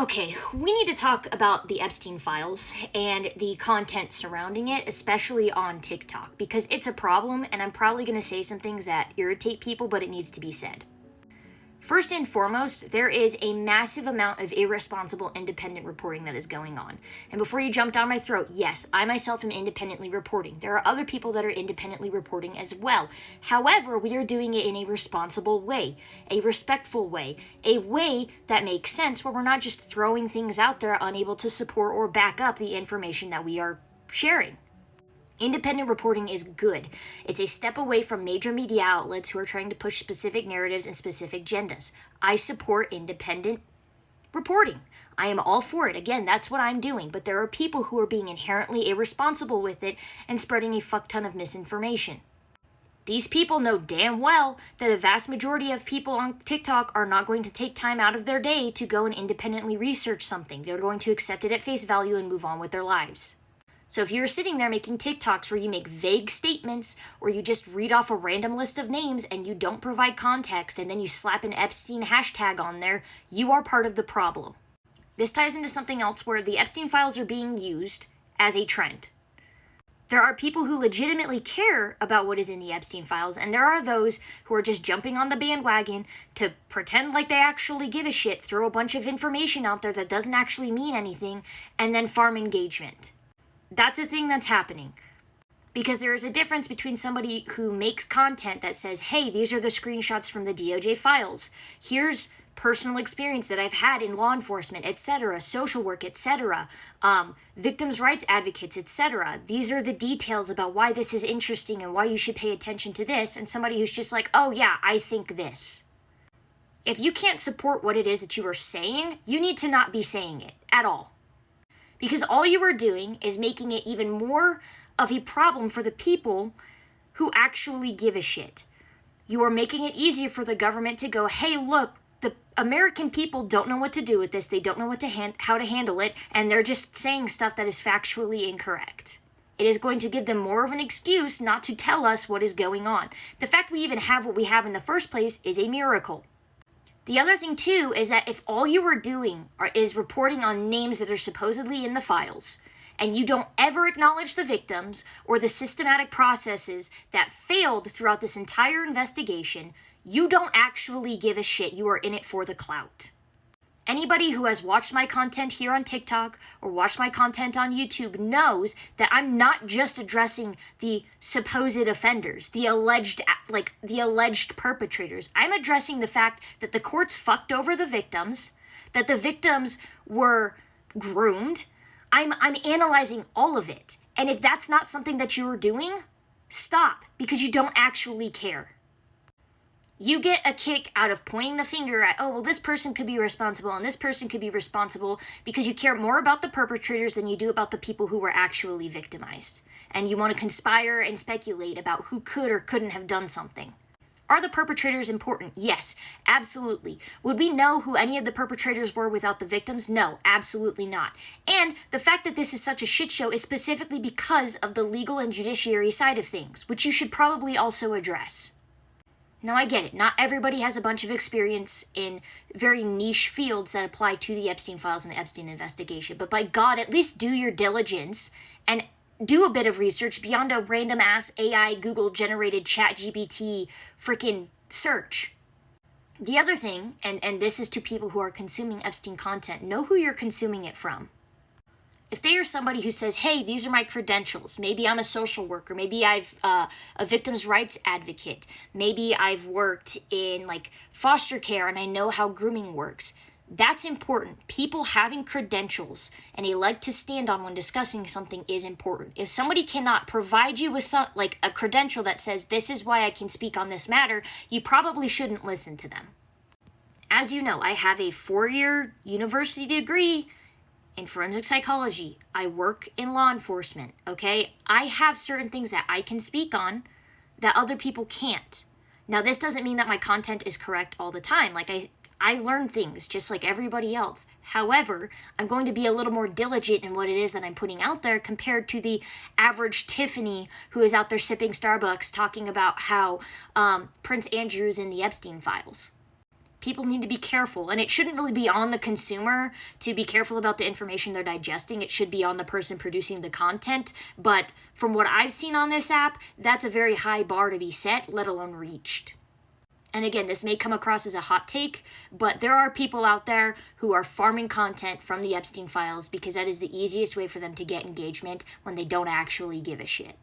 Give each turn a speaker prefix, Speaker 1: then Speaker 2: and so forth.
Speaker 1: Okay, we need to talk about the Epstein files and the content surrounding it, especially on TikTok, because it's a problem, and I'm probably going to say some things that irritate people, but it needs to be said. First and foremost, there is a massive amount of irresponsible independent reporting that is going on. And before you jump down my throat, yes, I myself am independently reporting. There are other people that are independently reporting as well. However, we are doing it in a responsible way, a respectful way, a way that makes sense where we're not just throwing things out there unable to support or back up the information that we are sharing. Independent reporting is good. It's a step away from major media outlets who are trying to push specific narratives and specific agendas. I support independent reporting. I am all for it. Again, that's what I'm doing. But there are people who are being inherently irresponsible with it and spreading a fuck ton of misinformation. These people know damn well that a vast majority of people on TikTok are not going to take time out of their day to go and independently research something. They're going to accept it at face value and move on with their lives. So if you're sitting there making TikToks where you make vague statements or you just read off a random list of names and you don't provide context and then you slap an Epstein hashtag on there, you are part of the problem. This ties into something else where the Epstein files are being used as a trend. There are people who legitimately care about what is in the Epstein files, and there are those who are just jumping on the bandwagon to pretend like they actually give a shit, throw a bunch of information out there that doesn't actually mean anything, and then farm engagement. That's a thing that's happening. Because there is a difference between somebody who makes content that says, hey, these are the screenshots from the DOJ files. Here's personal experience that I've had in law enforcement, etc., social work, etc., victims' rights advocates, etc. These are the details about why this is interesting and why you should pay attention to this. And somebody who's just like, oh yeah, I think this. If you can't support what it is that you are saying, you need to not be saying it at all. Because all you are doing is making it even more of a problem for the people who actually give a shit. You are making it easier for the government to go, hey, look, the American people don't know what to do with this. They don't know how to handle it, and they're just saying stuff that is factually incorrect. It is going to give them more of an excuse not to tell us what is going on. The fact we even have what we have in the first place is a miracle. The other thing, too, is that if all you are doing is reporting on names that are supposedly in the files, and you don't ever acknowledge the victims or the systematic processes that failed throughout this entire investigation, you don't actually give a shit. You are in it for the clout. Anybody who has watched my content here on TikTok or watched my content on YouTube knows that I'm not just addressing the supposed offenders, the alleged perpetrators. I'm addressing the fact that the courts fucked over the victims, that the victims were groomed. I'm analyzing all of it. And if that's not something that you are doing, stop, because you don't actually care. You get a kick out of pointing the finger at, oh, well, this person could be responsible and this person could be responsible because you care more about the perpetrators than you do about the people who were actually victimized. And you want to conspire and speculate about who could or couldn't have done something. Are the perpetrators important? Yes, absolutely. Would we know who any of the perpetrators were without the victims? No, absolutely not. And the fact that this is such a shit show is specifically because of the legal and judiciary side of things, which you should probably also address. Now, I get it. Not everybody has a bunch of experience in very niche fields that apply to the Epstein files and the Epstein investigation. But by God, at least do your diligence and do a bit of research beyond a random-ass AI Google-generated ChatGPT freaking search. The other thing, and this is to people who are consuming Epstein content, know who you're consuming it from. If they are somebody who says, hey, these are my credentials, maybe I'm a social worker, maybe I've a victim's rights advocate, maybe I've worked in foster care and I know how grooming works, that's important. People having credentials and a leg to stand on when discussing something is important. If somebody cannot provide you with a credential that says this is why I can speak on this matter, you probably shouldn't listen to them. As you know, I have a 4-year university degree in forensic psychology. I work in law enforcement, okay? I have certain things that I can speak on that other people can't. Now, this doesn't mean that my content is correct all the time. I learn things just like everybody else. However, I'm going to be a little more diligent in what it is that I'm putting out there compared to the average Tiffany who is out there sipping Starbucks talking about how Prince Andrew's in the Epstein files. people need to be careful, and it shouldn't really be on the consumer to be careful about the information they're digesting. It should be on the person producing the content, but from what I've seen on this app, that's a very high bar to be set, let alone reached. And again, this may come across as a hot take, but there are people out there who are farming content from the Epstein files because that is the easiest way for them to get engagement when they don't actually give a shit.